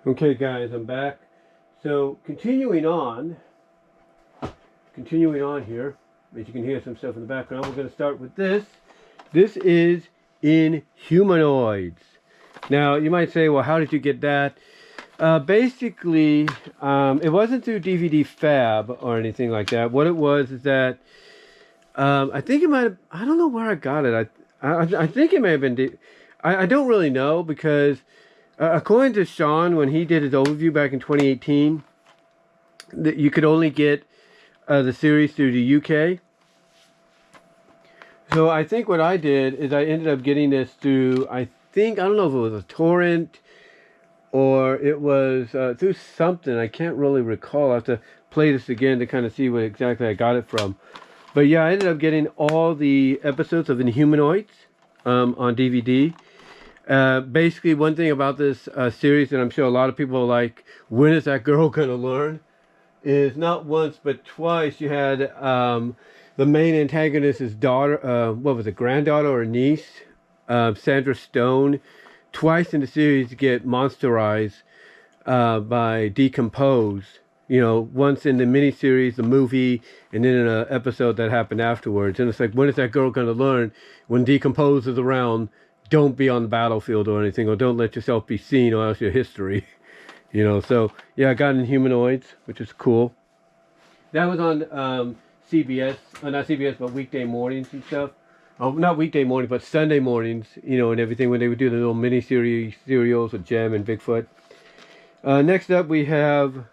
Okay guys, I'm back. So continuing on here, as you can hear some stuff in the background, we're going to start with this. This is Inhumanoids. Now you might say, well, how did you get that? Basically, it wasn't through DVD Fab or anything like that. What it was is that I think it might have, I don't know where I got it. I think it may have been, I don't really know because according to Sean, when he did his overview back in 2018, that you could only get the series through the UK. So I think what I did is I ended up getting this through, I don't know if it was a torrent or it was through something. I can't really recall. I have to play this again to kind of see what exactly I got it from. But yeah, I ended up getting all the episodes of Inhumanoids on DVD. Basically, one thing about this series, and I'm sure a lot of people are like, when is that girl going to learn? Is not once but twice you had the main antagonist's daughter, what was it, granddaughter or niece, Sandra Stone, twice in the series get monsterized by Decompose. You know, once in the miniseries, the movie, and then in an episode that happened afterwards. And it's like, when is that girl going to learn? When Decompose is around, don't be on the battlefield or anything, or don't let yourself be seen, or else your history. You know, so yeah, I got Inhumanoids, which is cool. That was on CBS, not CBS, but weekday mornings and stuff. Oh, not weekday mornings, but Sunday mornings, you know, and everything, when they would do the little mini serials with Jem and Bigfoot. Next up, we have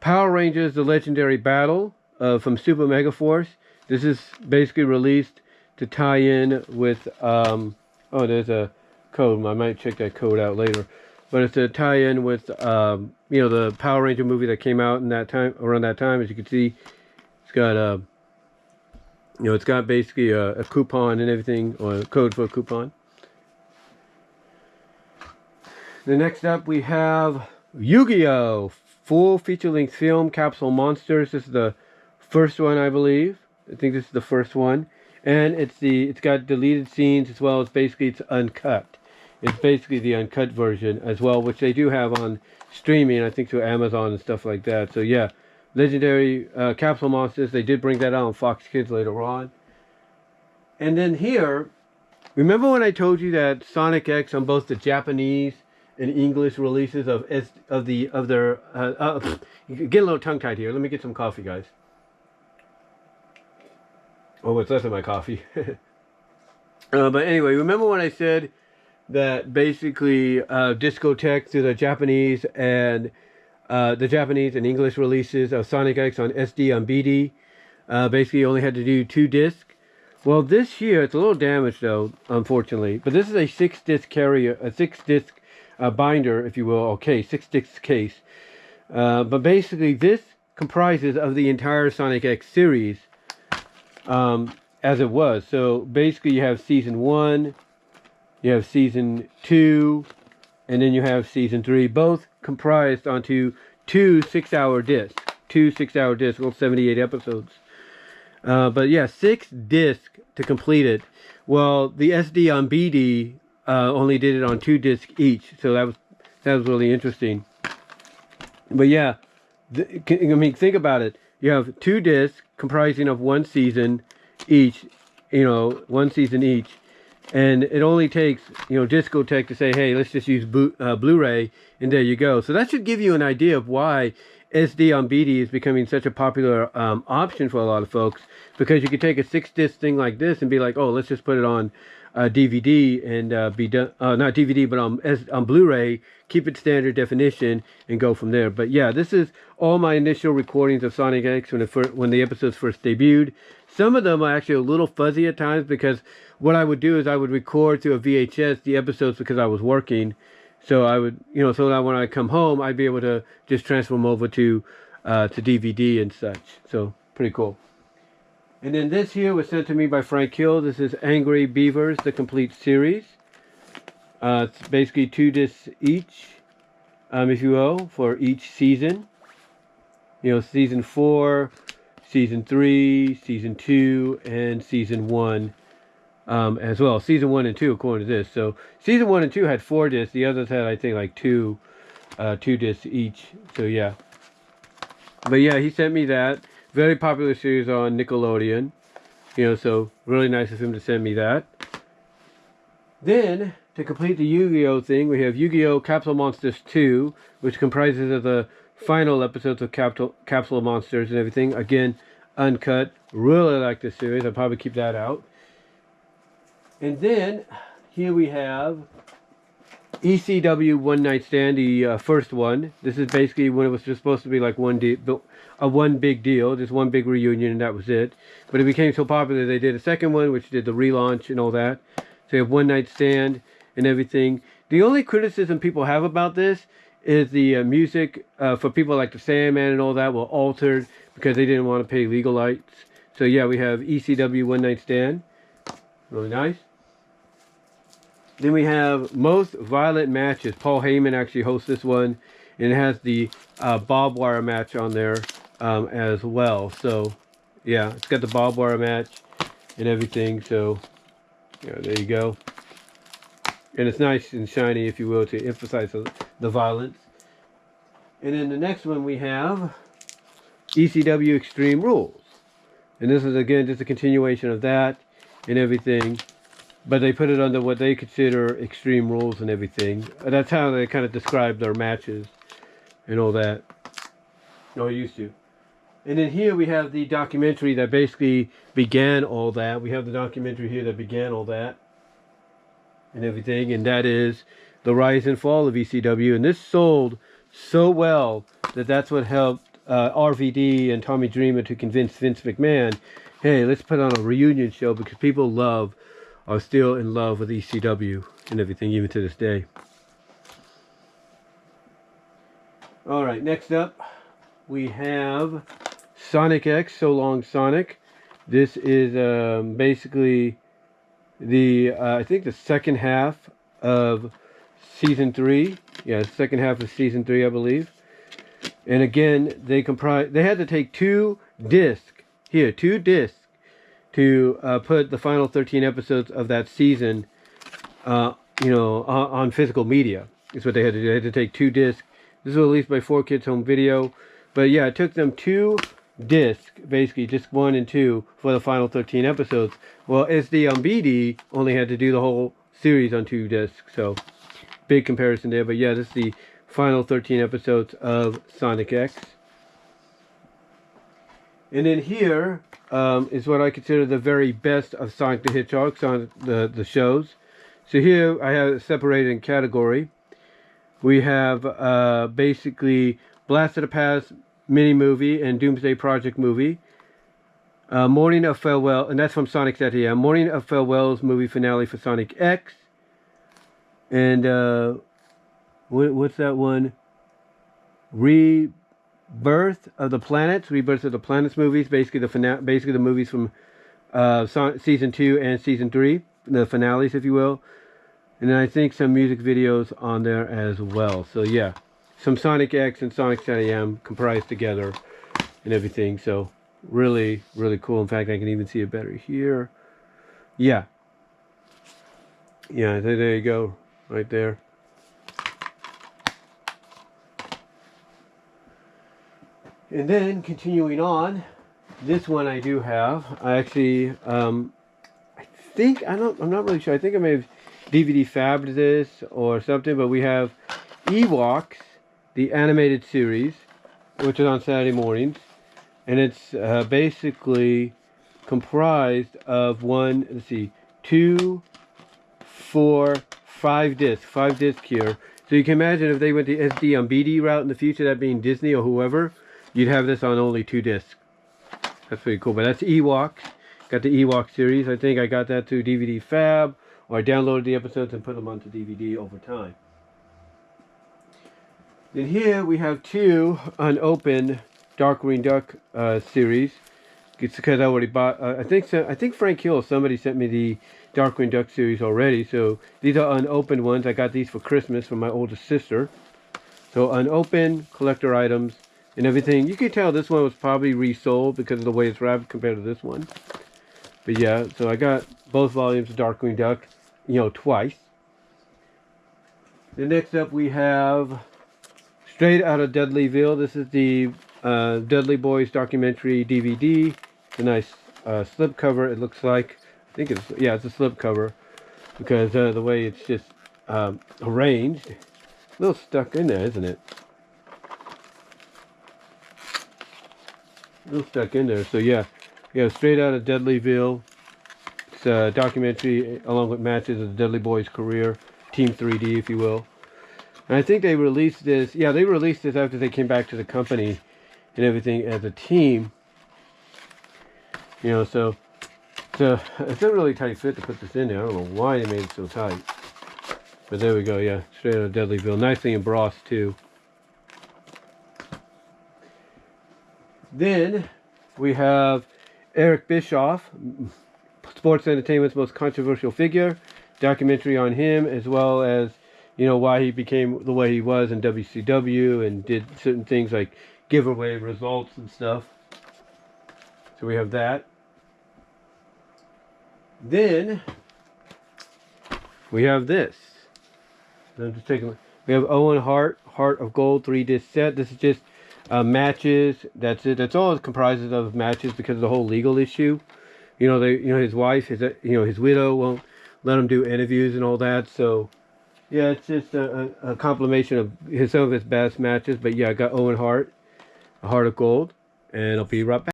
Power Rangers: The Legendary Battle from Super Mega Force. This is basically released to tie in with, oh, there's a code. I might check that code out later. But it's a tie-in with, you know, the Power Ranger movie that came out in that time, around that time. As you can see, it's got you know, it's got basically a coupon and everything, or a code for a coupon. The next up, we have Yu-Gi-Oh! Full feature-length film, Capsule Monsters. This is the first one, I believe. I think this is the first one, and it's got deleted scenes as well as basically it's uncut. It's basically the uncut version as well, which they do have on streaming, I think through Amazon and stuff like that. So yeah, Legendary Capsule Monsters, they did bring that out on Fox Kids later on. And then here, remember when I told you that Sonic X on both the Japanese and English releases of their get a little tongue tied here. Let me get some coffee, guys. Oh, what's left of my coffee? But anyway, remember when I said that basically Discotek through the Japanese and English releases of Sonic X on SD on BD basically only had to do 2 discs. Well, this here, it's a little damaged though, unfortunately. But this is a 6-disc carrier, a 6-disc binder, if you will, or case, 6-disc case. But basically, this comprises of the entire Sonic X series as it was. So basically, you have Season 1, you have Season 2, and then you have Season 3, both comprised onto 2 6-hour discs. 2 6-hour discs, well, 78 episodes. But yeah, 6 discs to complete it. Well, the SD on BD only did it on 2 discs each, so that was really interesting. But yeah, I mean, think about it. You have 2 discs comprising of 1 season each, you know, 1 season each. And it only takes, you know, Discotek to say, hey, let's just use Blu-ray, and there you go. So that should give you an idea of why SD on BD is becoming such a popular option for a lot of folks, because you could take a 6-disc thing like this and be like, oh, let's just put it on DVD and be done, not DVD, but on Blu-ray, keep it standard definition, and go from there. But yeah, this is all my initial recordings of Sonic X when the episodes first debuted. Some of them are actually a little fuzzy at times, because what I would do is I would record through a VHS the episodes because I was working. So I would, you know, so that when I come home, I'd be able to just transfer them over to DVD and such. So pretty cool. And then this here was sent to me by Frank Hill. This is Angry Beavers, the complete series. It's basically 2 discs each, if you will, for each season. You know, Season 4, Season 3, Season 2, and Season 1 as well. Season 1 and 2, according to this. So Season 1 and 2 had 4 discs. The others had, I think, like 2 2 discs each. So yeah. But yeah, he sent me that. Very popular series on Nickelodeon. You know, so really nice of him to send me that. Then, to complete the Yu-Gi-Oh thing, we have Yu-Gi-Oh! Capsule Monsters 2, which comprises of the final episodes of Capsule Monsters and everything. Again, uncut. Really like this series. I'll probably keep that out. And then, here we have ECW One Night Stand, the first one. This is basically when it was just supposed to be like one big deal, just one big reunion, and that was it. But it became so popular they did a second one, which did the relaunch and all that. So you have One Night Stand and everything. The only criticism people have about this is the music for people like the Sandman and all that were altered because they didn't want to pay legal rights. So yeah, we have ECW One Night Stand. Really nice. Then we have Most Violent Matches. Paul Heyman actually hosts this one. And it has the barbed wire match on there as well. So yeah, it's got the barbed wire match and everything. So yeah, there you go. And it's nice and shiny, if you will, to emphasize the violence. And then the next one we have ECW Extreme Rules. And this is, again, just a continuation of that and everything. But they put it under what they consider Extreme Rules and everything. That's how they kind of describe their matches and all that. Or used to. And then here we have the documentary that basically began all that. We have the documentary here that began all that and everything. And that is The Rise and Fall of ECW. And this sold so well that that's what helped RVD and Tommy Dreamer to convince Vince McMahon, hey, let's put on a reunion show because people are still in love with ECW and everything, even to this day. All right, next up we have Sonic X, So Long Sonic. This is basically the, I think the second half of season 3. Yeah, second half of season 3, I believe. And again, they had to take 2 discs to put the final 13 episodes of that season, on physical media. Is what they had to do. They had to take 2 discs. This was released by 4Kids Home Video. But yeah, it took them 2 discs, basically disc 1 and 2, for the final 13 episodes. Well, SD on BD only had to do the whole series on 2 discs. So, big comparison there. But yeah, this is the final 13 episodes of Sonic X. And then here is what I consider the very best of Sonic the Hedgehog, Sonic the shows. So here I have it separated in category. We have basically Blast of the Past mini movie and Doomsday Project movie. Morning of Farewell, and that's from Sonic ZTM. Morning of Farewell's movie finale for Sonic X. And what's that one? Rebirth of the Planets movies, basically the movies from season 2 and season 3, the finales, if you will. And then I think some music videos on there as well. So yeah, some Sonic X and Sonic ZTM comprised together and everything. So really, really cool. In fact, I can even see it better here. Yeah. Yeah, there you go, right there. And then continuing on, this one I do have. I actually, I'm not really sure. I think I may have DVD fabbed this or something, but we have Ewoks, the animated series, which is on Saturday mornings, and it's basically comprised of 2, 4, 5 discs here. So you can imagine if they went the SD on BD route in the future, that being Disney or whoever, you'd have this on only 2 discs. That's pretty cool. But that's Ewoks. Got the Ewok series. I think I got that through DVD Fab, or I downloaded the episodes and put them onto DVD over time. Then here we have 2 unopened Darkwing Duck series. It's because I already bought. I think Frank Hill, somebody sent me the Darkwing Duck series already. So these are unopened ones. I got these for Christmas from my oldest sister. So unopened collector items and everything. You can tell this one was probably resold because of the way it's wrapped compared to this one. But yeah, so I got both volumes of Darkwing Duck, twice. Then next up we have Straight out of Deadlyville. This is the Deadly Boys documentary DVD. It's a nice slip cover, it looks like. I think it's, yeah, it's a slip cover because the way it's just arranged. A little stuck in there, isn't it? A little stuck in there. So yeah, straight out of Deadlyville. It's a documentary along with matches of the Deadly Boys' career, Team 3D, if you will. And I think they released this. Yeah, they released this after they came back to the company and everything as a team. You know, so it's a really tight fit to put this in there. I don't know why they made it so tight. But there we go, yeah. Straight out of Deadlyville. Nicely embossed, too. Then we have Eric Bischoff, sports entertainment's most controversial figure. Documentary on him, as well as, you know, why he became the way he was in WCW and did certain things like give away results and stuff. So we have that. Then we have this. I'm just taking. We have Owen Hart, Heart of Gold 3-disc set. This is just matches. That's it. That's all it comprises of, matches, because of the whole legal issue. You know, his wife, his widow won't let him do interviews and all that. So yeah, it's just a compilation of some of his best matches. But yeah, I got Owen Hart, a Heart of Gold, and I'll be right back.